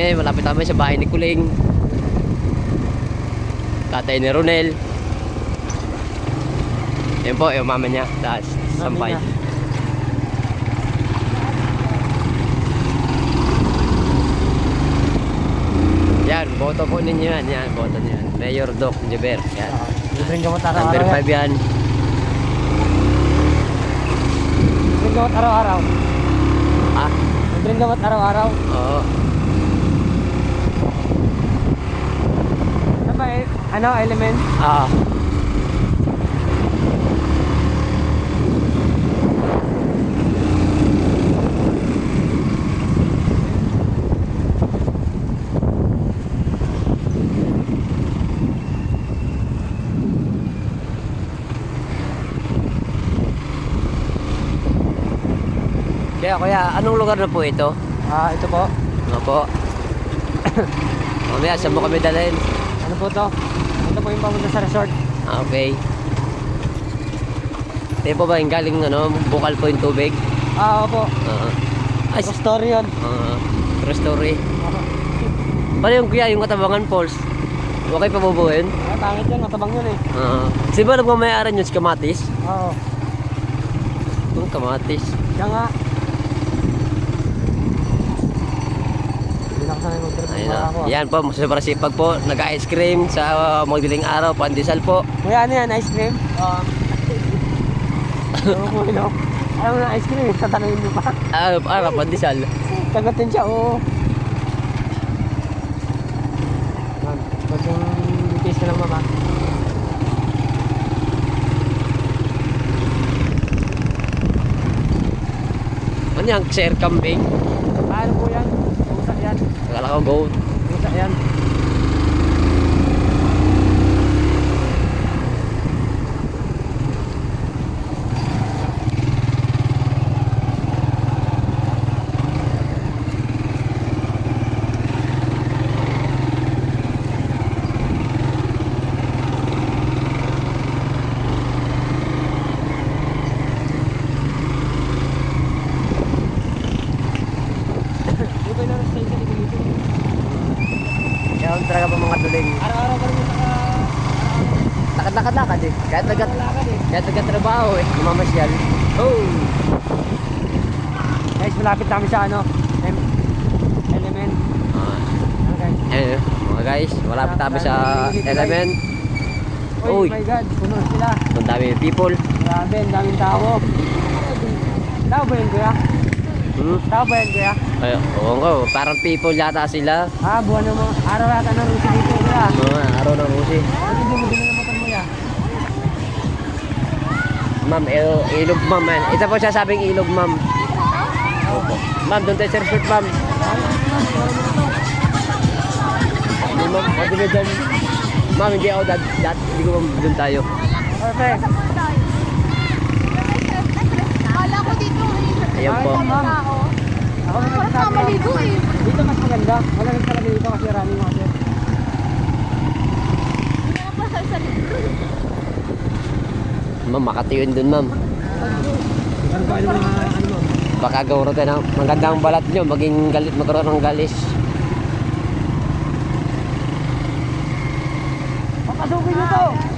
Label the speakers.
Speaker 1: kami, malapit kami sa bahay ni Kuling. Tatay ni Ronel. Yan po, yung mama niya. Taas, sampay. Yan, boto po ninyo yan. Yan, boto niyo yan. Mayor Doc Jeber. Yan.
Speaker 2: Libreng gamot
Speaker 1: Number
Speaker 2: araw-araw
Speaker 1: 5 yan.
Speaker 2: Libreng gamot araw-araw.
Speaker 1: Ah?
Speaker 2: Libreng gamot araw-araw.
Speaker 1: Oo.
Speaker 2: Ano ba ano, element?
Speaker 1: Ah. Kuya, anong lugar na po ito?
Speaker 2: Ito po.
Speaker 1: Ano po? Mamaya, saan mo kami dalhin?
Speaker 2: Ano po to? Ito po yung pamunta sa resort.
Speaker 1: Okay. Ito po ba yung galing bukal po yung tubig?
Speaker 2: Opo.
Speaker 1: Ay,
Speaker 2: True story yun.
Speaker 1: true story. Paano yung kuya, yung Katabangan Falls? Okay pa bubuhin?
Speaker 2: Pangit yun, matabang yun eh.
Speaker 1: Kasi ba nagmamayaran yun sa Kamatis?
Speaker 2: Oo.
Speaker 1: Yung Kamatis.
Speaker 2: Kaya nga. Hindi na kasanay mag-trip ng
Speaker 1: Ayun
Speaker 2: mga
Speaker 1: na.
Speaker 2: ako.
Speaker 1: Yan po, sobrang sipag po. Nag-ice cream sa magdiling araw, pandesal po.
Speaker 2: Kuya, ano yan? Ice cream? Oo po, no? Alam mo na ice cream, tatanungin mo pa.
Speaker 1: Pandesal.
Speaker 2: Sagutin siya, oo. Yan. Kunting bitis ka lang, mama.
Speaker 1: Ano yung share camping?
Speaker 2: Ano po yan? Pusa yan.
Speaker 1: Akala ko goat.
Speaker 2: Pusa yan.
Speaker 1: Yan talaga pa mga duling.
Speaker 2: Araw-araw ka rin
Speaker 1: Lakad-lakad eh. Kahit nagkatrabaho eh. Namamasyal. Oh!
Speaker 2: Guys, malapit namin sa element. Okay.
Speaker 1: Mga guys, malapit tayo sa element.
Speaker 2: Oh
Speaker 1: Uy.
Speaker 2: my God, puno sila.
Speaker 1: Ang dami people.
Speaker 2: Grabe, ang daming tao. Tao ba yun, kuya? Tao ba yun, kuya?
Speaker 1: Ay, oo nga, parang people yata sila.
Speaker 2: Buwan mo. Araw yata ng Rusi dito, kuya.
Speaker 1: Araw ng Rusi.
Speaker 2: Ano din mo dinalamutan mo, ya?
Speaker 1: Ma'am, ilog ma'am. Ito po sasabing ilog ma'am. Ma'am, doon tayo sa resort ma'am. Ma'am, pwede ba dyan? Ma'am, hindi ako hindi ko ma'am doon tayo.
Speaker 2: Perfect.
Speaker 3: Kala ko dito.
Speaker 1: Ayan po.
Speaker 2: Ay, ma'am. Ako na
Speaker 3: Parang
Speaker 2: nagsasabi
Speaker 3: mamaligo eh.
Speaker 2: dito mas maganda. Wala nang talaga dito kasi running water.
Speaker 3: Hindi na pa sa libro.
Speaker 1: Ma'am, makatiyon doon ma'am.
Speaker 2: Ano ba yung mga mo?
Speaker 1: Baka gawin tayo ng magandang balat nyo, magkaroon ng galis.
Speaker 2: Papasukin nyo to!